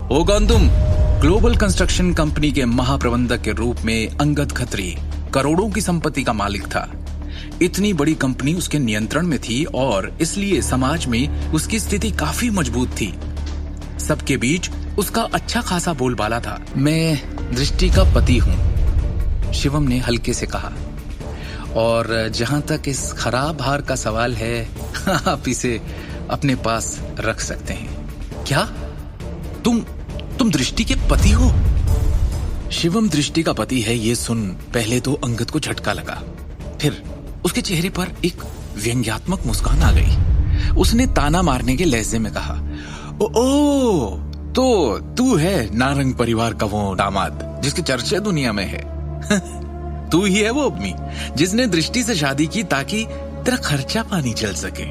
ओ कौन तुम? Global construction company के महाप्रबंधक के रूप में अंगद खत्री करोड़ों की संपत्ति का मालिक था। इतनी बड़ी कंपनी उसके नियंत्रण में थी और इसलिए समाज में उसकी स्थिति काफी मजबूत थी। सबके बीच उसका अच्छा खासा बोलबाला था। मैं दृष्टि का पति हूं, शिवम ने हल्के से कहा, और जहां तक इस खराब हार का सवाल है, आप इसे अपने पास रख सकते हैं। क्या तुम दृष्टि के पति हो? शिवम दृष्टि का पति है, ये सुन पहले तो अंगद को झटका लगा, फिर उसके चेहरे पर एक व्यंग्यात्मक मुस्कान आ गई। उसने ताना मारने के लहजे में कहा, ओ तो तू है नारंग परिवार का वो दामाद जिसके चर्चे दुनिया में है। तू ही है वो आदमी जिसने दृष्टि से शादी की ताकि तेरा खर्चा पानी चल सके।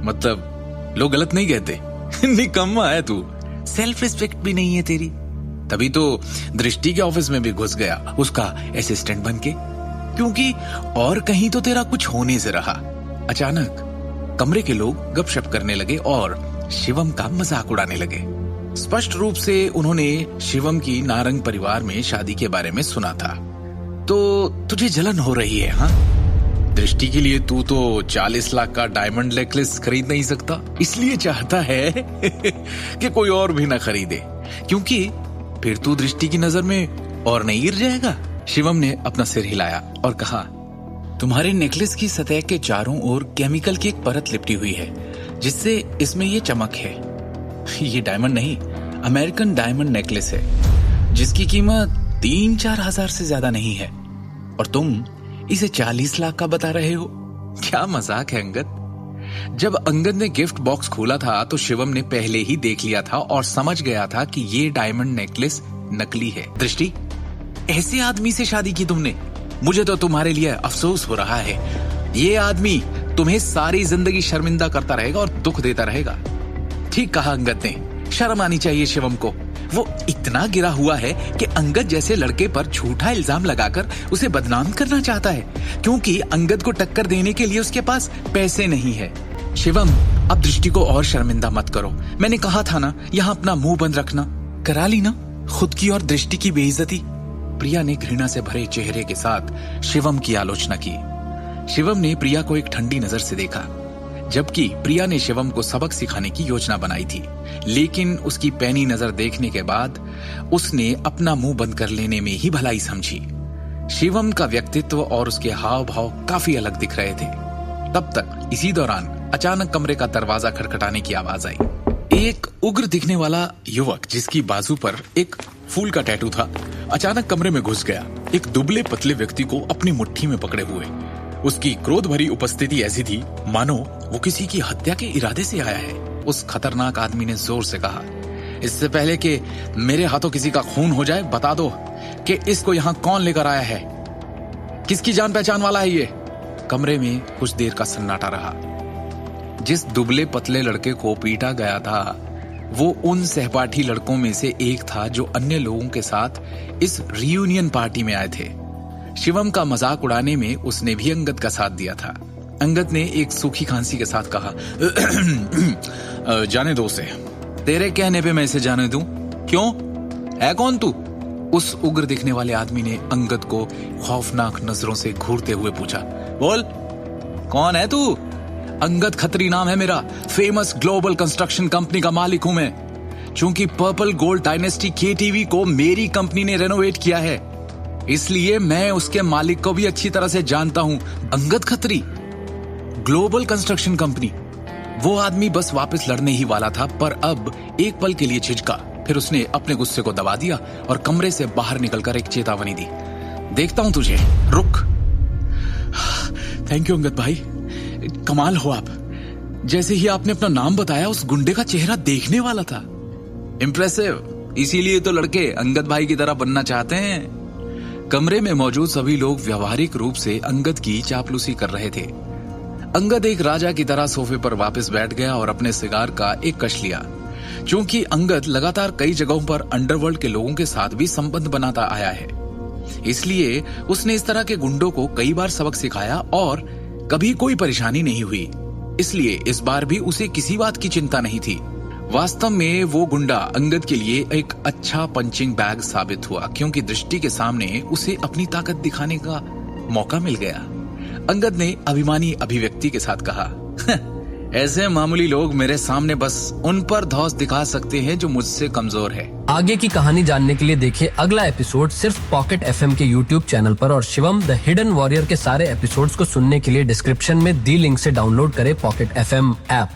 मतलब लोग गलत नहीं कहते? निकम्मा है तू, सेल्फ रिस्पेक्ट भी नहीं है तेरी। तभी तो दृष्टि के ऑफिस में भी घुस गया उसका असिस्टेंट बनके, क्योंकि और कहीं तो तेरा कुछ होने से रहा। अचानक कमरे के लोग गपशप करने लगे और शिवम का मजाक उड़ाने लगे। स्पष्ट रूप से उन्होंने शिवम की नारंग परिवार में शादी के बारे में सुना था। तो तुझे जलन हो रही है? हाँ, दृष्टि के लिए तू तो 40 लाख का डायमंड नेकलेस खरीद नहीं सकता, इसलिए चाहता है कि कोई और भी ना खरीदे, क्योंकि फिर तू दृष्टि की नजर में और नहीं गिर जाएगा। शिवम ने अपना सिर हिलाया और कहा, तुम्हारे नेकलेस की सतह के चारों ओर केमिकल की एक परत लिपटी हुई है जिससे इसमें ये चमक है। ये डायमंड नहीं, अमेरिकन डायमंड नेकलेस है जिसकी कीमत 3-4 हजार से ज्यादा नहीं है, और तुम इसे 40 लाख का बता रहे हो। क्या मजाक है अंगद। जब अंगद ने गिफ्ट बॉक्स खोला था तो शिवम ने पहले ही देख लिया था और समझ गया था कि ये डायमंड नेकलेस नकली है। दृष्टि, ऐसे आदमी से शादी की तुमने? मुझे तो तुम्हारे लिए अफसोस हो रहा है। ये आदमी तुम्हें सारी जिंदगी शर्मिंदा करता रहेगा और दुख देता रहेगा। ठीक कहा अंगद ने, शर्म आनी चाहिए शिवम को। वो इतना गिरा हुआ है कि अंगद जैसे लड़के पर झूठा इल्जाम लगाकर उसे बदनाम करना चाहता है, क्योंकि अंगद को टक्कर देने के लिए उसके पास पैसे नहीं है। शिवम, अब दृष्टि को और शर्मिंदा मत करो। मैंने कहा था ना, यहाँ अपना मुंह बंद रखना। करा ली ना खुद की और दृष्टि की बेइज्जती। प्रिया ने घृणा से भरे चेहरे के साथ शिवम की आलोचना की। शिवम ने प्रिया को एक ठंडी नजर से देखा, जबकि प्रिया ने शिवम को सबक सिखाने की योजना बनाई थी, लेकिन उसकी पैनी नजर देखने के बाद उसने अपना मुंह बंद कर लेने में ही भलाई समझी। शिवम का व्यक्तित्व और उसके हाव भाव काफी अलग दिख रहे थे। तब तक इसी दौरान अचानक कमरे का दरवाजा खटखटाने की आवाज आई। एक उग्र दिखने वाला युवक जिसकी बाजू पर एक फूल का टैटू था, अचानक कमरे में घुस गया, एक दुबले पतले व्यक्ति को अपनी मुट्ठी में पकड़े हुए। उसकी क्रोध भरी उपस्थिति ऐसी थी मानो वो किसी की हत्या के इरादे से आया है। उस खतरनाक आदमी ने जोर से कहा, इससे पहले कि मेरे हाथों किसी का खून हो जाए, बता दो कि इसको यहाँ कौन लेकर आया है, किसकी जान पहचान वाला है ये? कमरे में कुछ देर का सन्नाटा रहा। जिस दुबले पतले लड़के को पीटा गया था वो उन सहपाठी लड़कों में से एक था जो अन्य लोगों के साथ इस रियूनियन पार्टी में आए थे। शिवम का मजाक उड़ाने में उसने भी अंगद का साथ दिया था। अंगद ने एक सूखी खांसी के साथ कहा, जाने दो उसे। तेरे कहने पे मैं इसे जाने दूं? क्यों, है कौन तू? उस उग्र दिखने वाले आदमी ने अंगद को खौफनाक नजरों से घूरते हुए पूछा। बोल, कौन है तू? अंगद खत्री नाम है मेरा, फेमस ग्लोबल कंस्ट्रक्शन कंपनी का मालिक हूं मैं। चूंकि पर्पल गोल्ड डायनेस्टी केटीवी को मेरी कंपनी ने रेनोवेट किया है, इसलिए मैं उसके मालिक को भी अच्छी तरह से जानता हूं। Angad Khatri, global construction company. वो आदमी बस वापस लड़ने ही वाला था, पर अब एक पल के लिए झिझका, फिर उसने अपने गुस्से को दबा दिया और कमरे से बाहर निकलकर एक चेतावनी दी। देखता हूं तुझे, रुक। थैंक यू अंगद भाई, कमाल हो आप। जैसे ही आपने अपना नाम बताया उस गुंडे का चेहरा देखने वाला था। इंप्रेसिव, इसीलिए तो लड़के अंगद भाई की तरह बनना चाहते हैं। कमरे में मौजूद सभी लोग व्यवहारिक रूप से अंगद की चापलूसी कर रहे थे। अंगद एक राजा की तरह सोफे पर वापस बैठ गया और अपने सिगार का एक कश लिया। चूंकि अंगद लगातार कई जगहों पर अंडरवर्ल्ड के लोगों के साथ भी संबंध बनाता आया है, इसलिए उसने इस तरह के गुंडों को कई बार सबक सिखाया और कभी कोई परेशानी नहीं हुई। इसलिए इस बार भी उसे किसी बात की चिंता नहीं थी। वास्तव में वो गुंडा अंगद के लिए एक अच्छा पंचिंग बैग साबित हुआ, क्योंकि दृष्टि के सामने उसे अपनी ताकत दिखाने का मौका मिल गया। अंगद ने अभिमानी अभिव्यक्ति के साथ कहा, ऐसे मामूली लोग मेरे सामने बस उन पर धौंस दिखा सकते हैं जो मुझसे कमजोर है। आगे की कहानी जानने के लिए देखिए अगला एपिसोड सिर्फ पॉकेट एफएम के यूट्यूब चैनल पर, और शिवम द हिडन वॉरियर के सारे एपिसोड्स को सुनने के लिए डिस्क्रिप्शन में दी लिंक से डाउनलोड करें पॉकेट एफएम ऐप।